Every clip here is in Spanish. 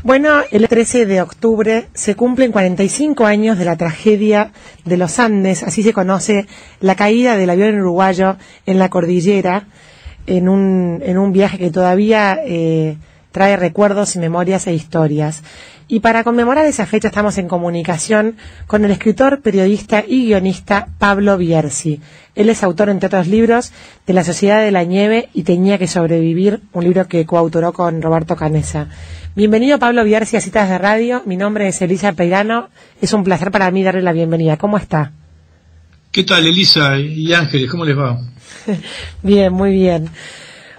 Bueno, el 13 de octubre se cumplen 45 años de la tragedia de los Andes, así se conoce la caída del avión uruguayo en la cordillera, en un viaje que todavía trae recuerdos, memorias e historias. Y para conmemorar esa fecha estamos en comunicación con el escritor, periodista y guionista Pablo Bierzi. Él es autor, entre otros libros, de La Sociedad de la Nieve y Tenía que sobrevivir, un libro que coautoró con Roberto Canessa. Bienvenido, Pablo Bierzi, a Citas de Radio. Mi nombre es Elisa Peirano. Es un placer para mí darle la bienvenida. ¿Cómo está? ¿Qué tal, Elisa y Ángeles? ¿Cómo les va? Bien, muy bien.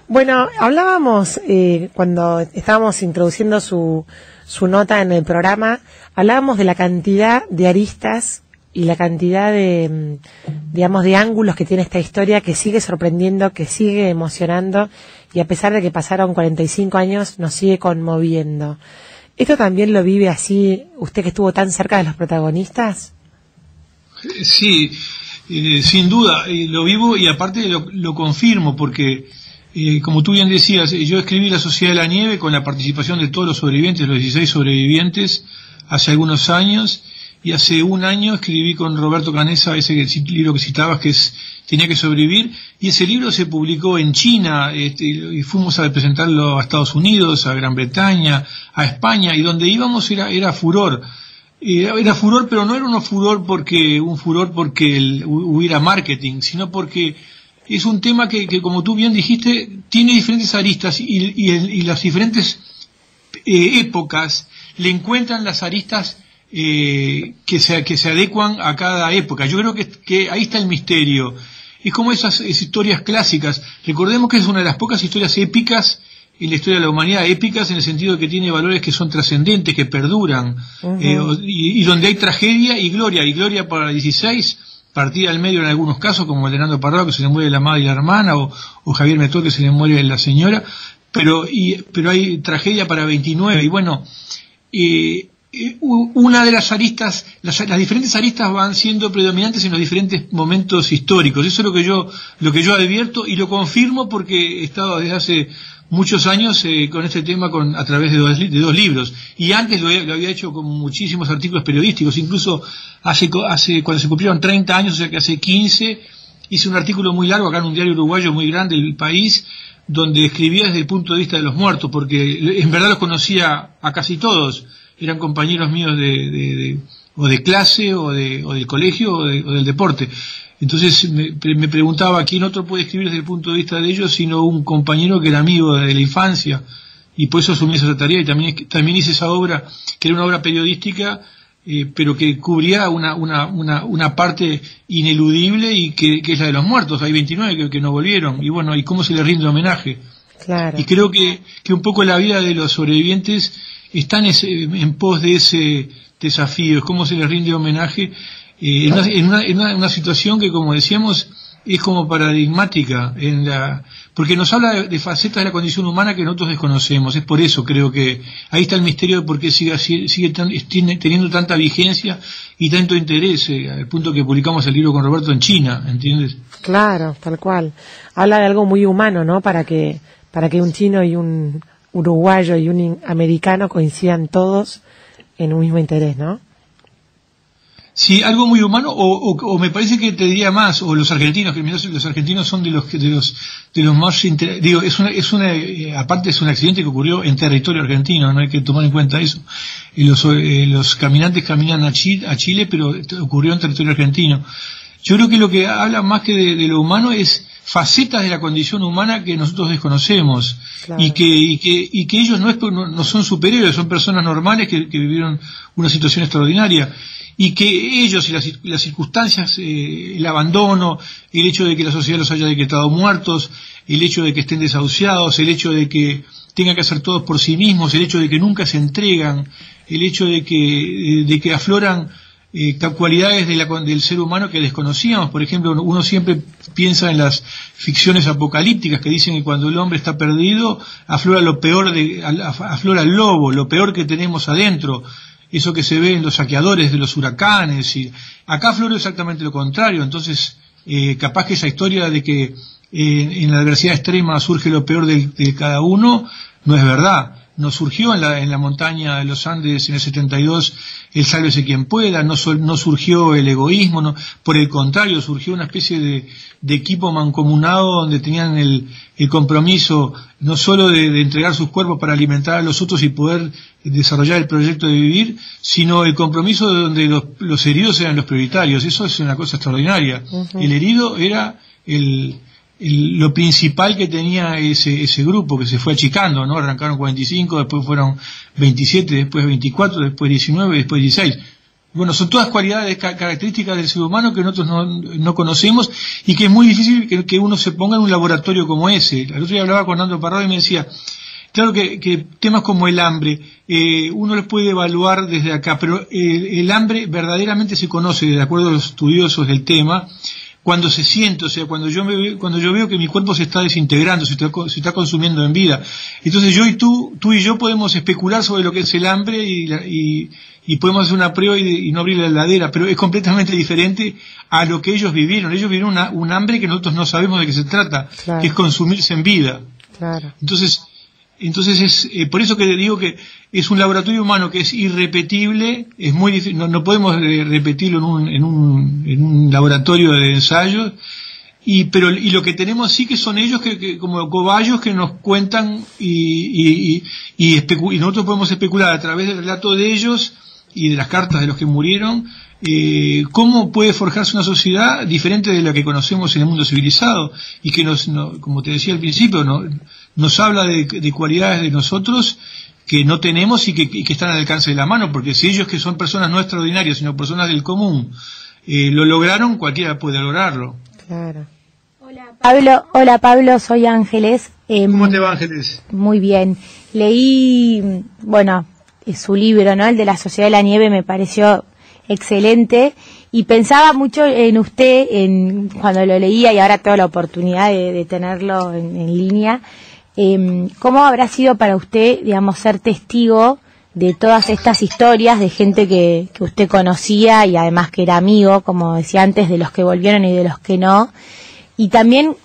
Bueno, hablábamos, cuando estábamos introduciendo su nota en el programa, hablábamos de la cantidad de aristas y la cantidad de, digamos, de ángulos que tiene esta historia, que sigue sorprendiendo, que sigue emocionando, y a pesar de que pasaron 45 años, nos sigue conmoviendo. ¿Esto también lo vive así, usted que estuvo tan cerca de los protagonistas? Sí, sin duda, lo vivo y aparte lo confirmo, porque como tú bien decías, yo escribí La Sociedad de la Nieve con la participación de todos los sobrevivientes, los 16 sobrevivientes, hace algunos años, y hace un año escribí con Roberto Canessa ese libro que citabas, que es Tenía que sobrevivir, y ese libro se publicó en China, y fuimos a presentarlo a Estados Unidos, a Gran Bretaña, a España, y donde íbamos era furor. Era furor, pero no era un furor porque hubiera marketing, sino porque es un tema que como tú bien dijiste, tiene diferentes aristas y las diferentes épocas le encuentran las aristas que se adecuan a cada época. Yo creo que ahí está el misterio. Es como esas historias clásicas. Recordemos que es una de las pocas historias épicas en la historia de la humanidad, épicas en el sentido de que tiene valores que son trascendentes, que perduran, y donde hay tragedia y gloria para 16, partida al medio en algunos casos, como el de Hernando Parrado, que se le muere la madre y la hermana, o Javier Metó, que se le muere la señora, pero hay tragedia para 29, y bueno, una de las aristas, las diferentes aristas van siendo predominantes en los diferentes momentos históricos. Eso es lo que yo advierto y lo confirmo porque he estado desde hace muchos años con este tema a través de dos libros, y antes lo había hecho con muchísimos artículos periodísticos, incluso hace cuando se cumplieron 30 años, o sea que hace 15, hice un artículo muy largo acá en un diario uruguayo muy grande, El País, donde escribía desde el punto de vista de los muertos, porque en verdad los conocía a casi todos, eran compañeros míos o de clase, o del colegio, o del deporte. Entonces me preguntaba, ¿quién otro puede escribir desde el punto de vista de ellos sino un compañero que era amigo de la infancia? Y por eso asumí esa tarea, y también hice esa obra, que era una obra periodística, pero que cubría una parte ineludible, y que es la de los muertos. Hay 29 que no volvieron, y bueno, ¿y cómo se les rinde homenaje? Claro. Y creo que un poco la vida de los sobrevivientes está en pos de ese desafío, es cómo se les rinde homenaje, en una situación que, como decíamos, es como paradigmática, porque nos habla de facetas de la condición humana que nosotros desconocemos. Es por eso creo que ahí está el misterio de por qué sigue teniendo tanta vigencia y tanto interés, al punto que publicamos el libro con Roberto en China, ¿entiendes? Claro, tal cual. Habla de algo muy humano, ¿no? Para que un chino y un uruguayo y un americano coincidan todos en un mismo interés, ¿no? Sí, algo muy humano, o me parece que te diría más, o los argentinos, que los argentinos son de los más digo, aparte es un accidente que ocurrió en territorio argentino, no hay que tomar en cuenta eso. Y los caminantes caminan a Chile, pero ocurrió en territorio argentino. Yo creo que lo que habla más que de lo humano es facetas de la condición humana que nosotros desconocemos. Claro. y que ellos no son superhéroes, son personas normales que vivieron una situación extraordinaria, y que ellos y las circunstancias, el abandono, el hecho de que la sociedad los haya decretado muertos, el hecho de que estén desahuciados, el hecho de que tengan que hacer todos por sí mismos, el hecho de que nunca se entregan, el hecho de que afloran cualidades del ser humano que desconocíamos. Por ejemplo, uno siempre piensa en las ficciones apocalípticas que dicen que cuando el hombre está perdido aflora aflora el lobo, lo peor que tenemos adentro, eso que se ve en los saqueadores de los huracanes, y acá aflora exactamente lo contrario. Entonces capaz que esa historia de que en la adversidad extrema surge lo peor de cada uno no es verdad. nos surgió en la montaña de los Andes en el 72 el sálvese quien pueda, no surgió el egoísmo, no, por el contrario, surgió una especie de equipo mancomunado donde tenían el compromiso no solo de entregar sus cuerpos para alimentar a los otros y poder desarrollar el proyecto de vivir, sino el compromiso de donde los heridos eran los prioritarios. Eso es una cosa extraordinaria. El herido era lo principal que tenía ese grupo, que se fue achicando, ¿no? Arrancaron 45, después fueron 27, después 24, después 19, después 16. Bueno, son todas cualidades, características del ser humano que nosotros no conocemos y que es muy difícil que uno se ponga en un laboratorio como ese. El otro día hablaba con Nando Parrado y me decía, claro que temas como el hambre, uno los puede evaluar desde acá, pero el hambre verdaderamente se conoce, de acuerdo a los estudiosos del tema, cuando se siente, o sea, cuando yo veo que mi cuerpo se está desintegrando, se está consumiendo en vida. Entonces tú y yo podemos especular sobre lo que es el hambre y podemos hacer una prueba y no abrir la heladera, pero es completamente diferente a lo que ellos vivieron. Ellos vivieron un hambre que nosotros no sabemos de qué se trata, claro, que es consumirse en vida. Claro. Entonces es por eso que digo que es un laboratorio humano que es irrepetible, es muy difícil, no podemos repetirlo en un laboratorio de ensayos, y lo que tenemos sí que son ellos que como cobayos que nos cuentan y nosotros podemos especular a través del relato de ellos y de las cartas de los que murieron, cómo puede forjarse una sociedad diferente de la que conocemos en el mundo civilizado y que como te decía al principio, nos habla de cualidades de nosotros que no tenemos y que están al alcance de la mano, porque si ellos, que son personas no extraordinarias sino personas del común, lo lograron, cualquiera puede lograrlo. Claro. Hola Pablo, soy Ángeles. ¿Cómo te va, Ángeles? Muy bien. Leí, su libro, ¿no? El de la Sociedad de la Nieve, me pareció excelente y pensaba mucho en usted cuando lo leía, y ahora tengo la oportunidad de tenerlo en línea. ¿Cómo habrá sido para usted, digamos, ser testigo de todas estas historias de gente que usted conocía y además que era amigo, como decía antes, de los que volvieron y de los que no? Y también,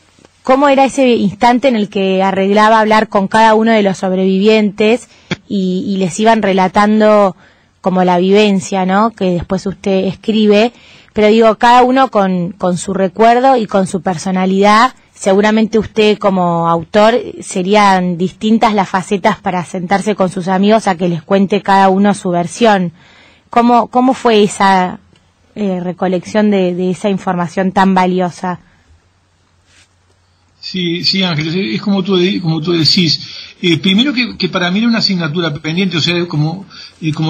¿cómo era ese instante en el que arreglaba hablar con cada uno de los sobrevivientes y les iban relatando como la vivencia, ¿no?, que después usted escribe, pero digo, cada uno con su recuerdo y con su personalidad? Seguramente usted como autor serían distintas las facetas para sentarse con sus amigos a que les cuente cada uno su versión. ¿Cómo fue esa recolección de esa información tan valiosa? Sí, Ángeles, es como tú decís. Primero que para mí era una asignatura pendiente, o sea, como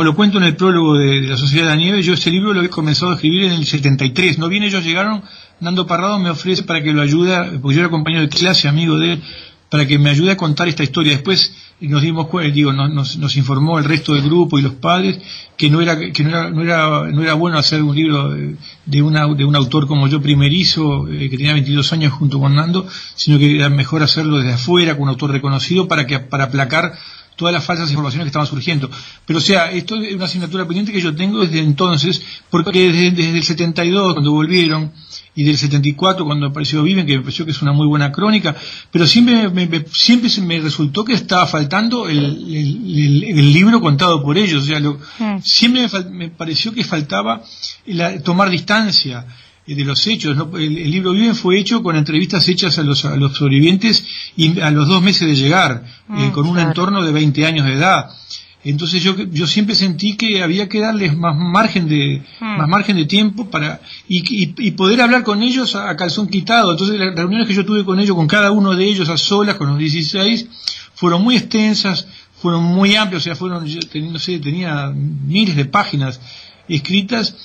lo cuento en el prólogo de la Sociedad de la Nieve, yo este libro lo he comenzado a escribir en el 73. No bien ellos llegaron, Nando Parrado me ofrece para que lo ayude, porque yo era compañero de clase, amigo de él, para que me ayude a contar esta historia. Después nos dimos cuenta, nos informó el resto del grupo y los padres que no era bueno hacer un libro de un autor como yo, primerizo, que tenía 22 años junto con Nando, sino que era mejor hacerlo desde afuera, con un autor reconocido, para aplacar todas las falsas informaciones que estaban surgiendo. Pero o sea, esto es una asignatura pendiente que yo tengo desde entonces, porque desde el 72, cuando volvieron, y del 74, cuando apareció Viven, que me pareció que es una muy buena crónica, pero siempre me resultó que estaba faltando el libro contado por ellos. O sea, siempre me pareció que faltaba tomar distancia de los hechos, ¿no? El libro Viven fue hecho con entrevistas hechas a los sobrevivientes y a los 2 meses de llegar, con un entorno de 20 años de edad. Entonces yo siempre sentí que había que darles más margen de tiempo y poder hablar con ellos a calzón quitado. Entonces las reuniones que yo tuve con ellos, con cada uno de ellos a solas, con los 16, fueron muy extensas, fueron muy amplias, o sea, tenía miles de páginas escritas,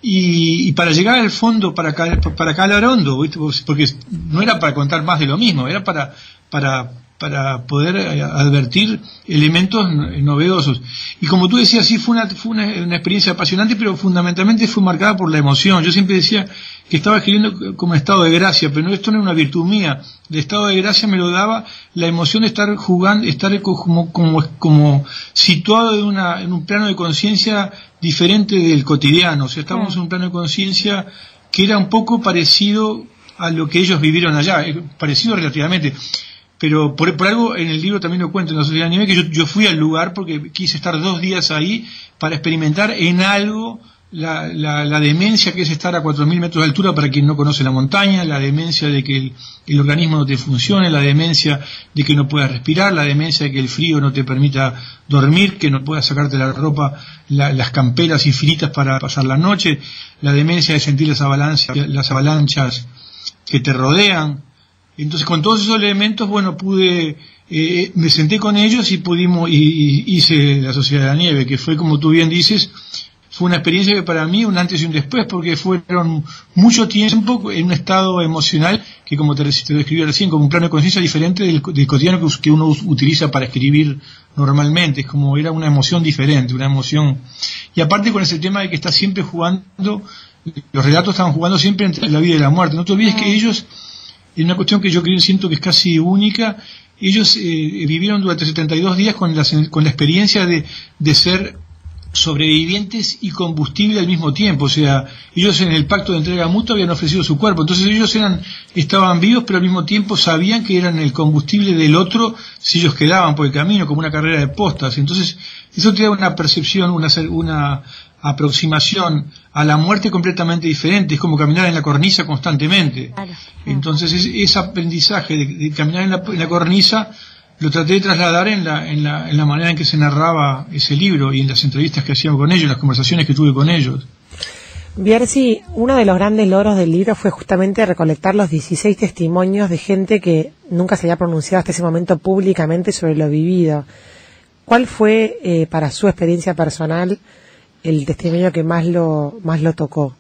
y para llegar al fondo, para calar hondo, ¿viste? Porque no era para contar más de lo mismo, era para poder advertir elementos novedosos. Y como tú decías, sí, fue una experiencia apasionante, pero fundamentalmente fue marcada por la emoción. Yo siempre decía que estaba escribiendo como estado de gracia, pero esto no es una virtud mía. El estado de gracia me lo daba la emoción de estar jugando, estar como situado en un plano de conciencia diferente del cotidiano. O sea, estábamos en un plano de conciencia que era un poco parecido a lo que ellos vivieron allá, parecido relativamente. pero por algo en el libro también lo cuento en la Sociedad de la Nieve, que yo fui al lugar porque quise estar 2 días ahí para experimentar en algo la demencia que es estar a 4.000 metros de altura para quien no conoce la montaña, la demencia de que el organismo no te funcione, la demencia de que no puedas respirar, la demencia de que el frío no te permita dormir, que no puedas sacarte la ropa, las camperas infinitas para pasar la noche, la demencia de sentir las avalanchas que te rodean. Entonces, con todos esos elementos, bueno, me senté con ellos y hice la Sociedad de la Nieve, que fue, como tú bien dices, fue una experiencia que para mí un antes y un después, porque fueron mucho tiempo en un estado emocional que, como te describí recién, como un plano de conciencia diferente del cotidiano que uno utiliza para escribir normalmente. Es como era una emoción diferente, una emoción. Y aparte con ese tema de que está siempre jugando, los relatos estaban jugando siempre entre la vida y la muerte. No te olvides que ellos, en una cuestión que yo siento que es casi única, ellos vivieron durante 72 días con la experiencia de ser sobrevivientes y combustible al mismo tiempo. O sea, ellos en el pacto de entrega mutua habían ofrecido su cuerpo, entonces ellos estaban vivos, pero al mismo tiempo sabían que eran el combustible del otro si ellos quedaban por el camino, como una carrera de postas. Entonces eso te da una percepción, una aproximación a la muerte completamente diferente. Es como caminar en la cornisa constantemente. Claro. Entonces ese aprendizaje de caminar en la cornisa lo traté de trasladar en la manera en que se narraba ese libro y en las entrevistas que hacíamos con ellos, en las conversaciones que tuve con ellos. Bierzi, uno de los grandes logros del libro fue justamente recolectar los 16 testimonios de gente que nunca se había pronunciado hasta ese momento públicamente sobre lo vivido. ¿Cuál fue, para su experiencia personal, el testimonio que más lo tocó?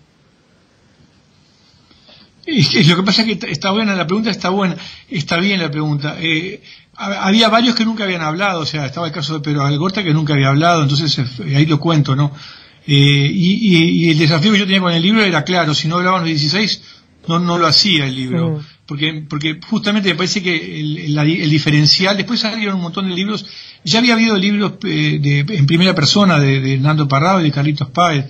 Lo que pasa es que está buena la pregunta, está bien la pregunta. Había varios que nunca habían hablado, o sea, estaba el caso de Pedro Algorta que nunca había hablado, entonces ahí lo cuento, ¿no? Y el desafío que yo tenía con el libro era claro, si no hablaban los 16, no lo hacía el libro, porque justamente me parece que el diferencial, después salieron un montón de libros, ya había habido libros en primera persona de Nando Parrado y de Carlitos Páez,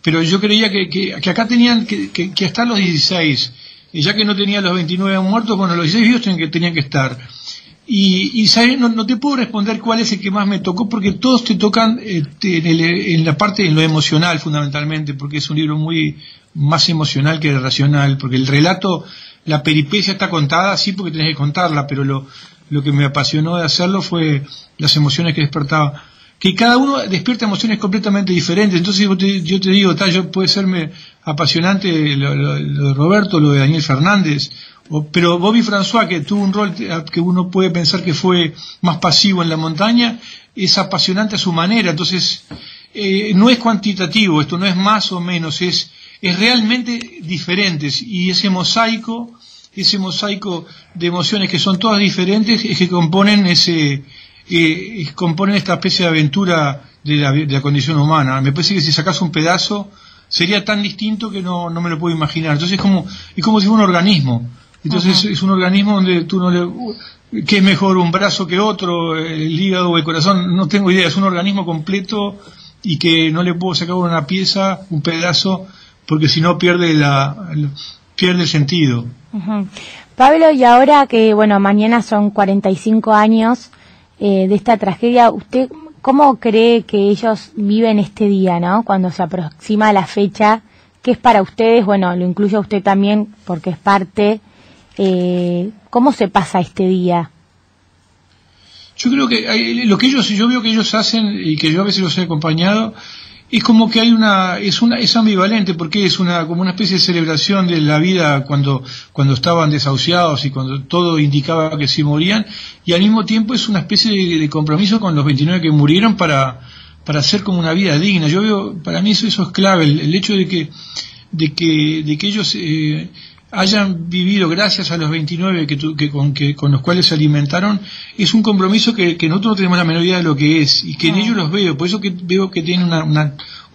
pero yo creía que acá tenían que estar los 16, y ya que no tenía los 29 muertos, bueno, los 16 vivos tenían que estar. Y ¿sabes? No te puedo responder cuál es el que más me tocó, porque todos te tocan en la parte, en lo emocional fundamentalmente, porque es un libro muy más emocional que racional, porque el relato, la peripecia está contada, sí, porque tenés que contarla, pero lo que me apasionó de hacerlo fue las emociones que despertaba. Que cada uno despierta emociones completamente diferentes. Entonces yo te digo, puede serme apasionante lo de Roberto, lo de Daniel Fernández, pero Bobby François, que tuvo un rol que uno puede pensar que fue más pasivo en la montaña, es apasionante a su manera. Entonces no es cuantitativo, esto no es más o menos, es realmente diferentes, y ese mosaico de emociones que son todas diferentes es que componen componen esta especie de aventura de la condición humana. Me parece que si sacas un pedazo sería tan distinto que no me lo puedo imaginar. Entonces es como si fuera un organismo. Entonces es un organismo donde tú ¿qué es mejor, un brazo que otro, el hígado o el corazón? No tengo idea, es un organismo completo y que no le puedo sacar una pieza, un pedazo, porque si no pierde el sentido. Pablo, y ahora que, bueno, mañana son 45 años de esta tragedia, ¿usted cómo cree que ellos viven este día, ¿no? Cuando se aproxima la fecha, ¿qué es para ustedes? Bueno, lo incluyo a usted también porque es parte. ¿Cómo se pasa este día? Yo creo que yo veo que ellos hacen, y que yo a veces los he acompañado, es como que es ambivalente, porque es como una especie de celebración de la vida cuando estaban desahuciados y cuando todo indicaba que sí morían, y al mismo tiempo es una especie de compromiso con los 29 que murieron para hacer como una vida digna. Yo veo, para mí eso es clave, el hecho de que ellos hayan vivido gracias a los 29 con los cuales se alimentaron, es un compromiso que nosotros no tenemos la menor idea de lo que es, y que en ellos los veo, por eso que veo que tienen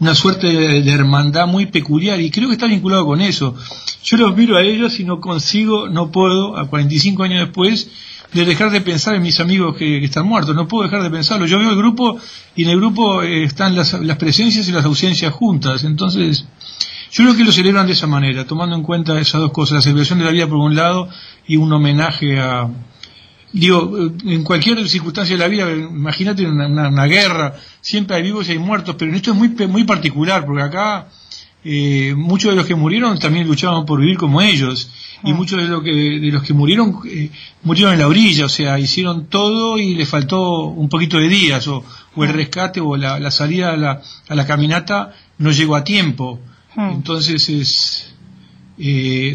una suerte de hermandad muy peculiar, y creo que está vinculado con eso. Yo los miro a ellos y no puedo, a 45 años después, de dejar de pensar en mis amigos que están muertos, no puedo dejar de pensarlo. Yo veo el grupo, y en el grupo están las presencias y las ausencias juntas, entonces yo creo que lo celebran de esa manera, tomando en cuenta esas dos cosas, la celebración de la vida por un lado y un homenaje a digo, en cualquier circunstancia de la vida, imagínate una guerra, siempre hay vivos y hay muertos, pero en esto es muy particular, porque acá muchos de los que murieron también luchaban por vivir como ellos, y muchos de los que murieron murieron en la orilla, o sea, hicieron todo y les faltó un poquito de días, o el rescate o la salida a la caminata no llegó a tiempo. Entonces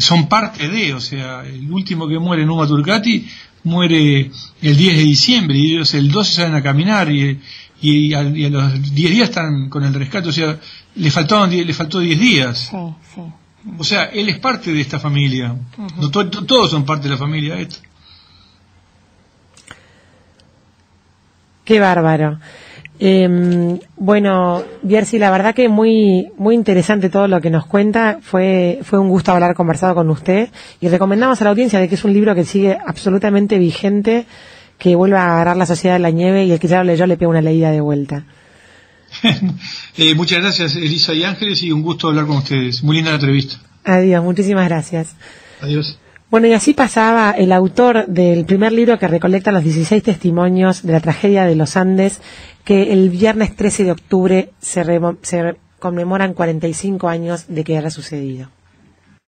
son parte de, o sea, el último que muere en Uma Turcati muere el 10 de diciembre y ellos el 12 salen a caminar y a los 10 días están con el rescate, o sea, le faltó 10 días. Sí. O sea, él es parte de esta familia. No, todos son parte de la familia esta. Qué bárbaro. Bueno, Bierzi, la verdad que muy interesante todo lo que nos cuenta. Fue un gusto haber conversado con usted y recomendamos a la audiencia de que es un libro que sigue absolutamente vigente, que vuelva a agarrar La Sociedad de la Nieve, y el que ya lo leyó le pega una leída de vuelta. Muchas gracias, Elisa y Ángeles, y un gusto hablar con ustedes. Muy linda la entrevista. Adiós, muchísimas gracias. Adiós. Bueno, y así pasaba el autor del primer libro que recolecta los 16 testimonios de la tragedia de los Andes, que el viernes 13 de octubre se conmemoran 45 años de que haya sucedido.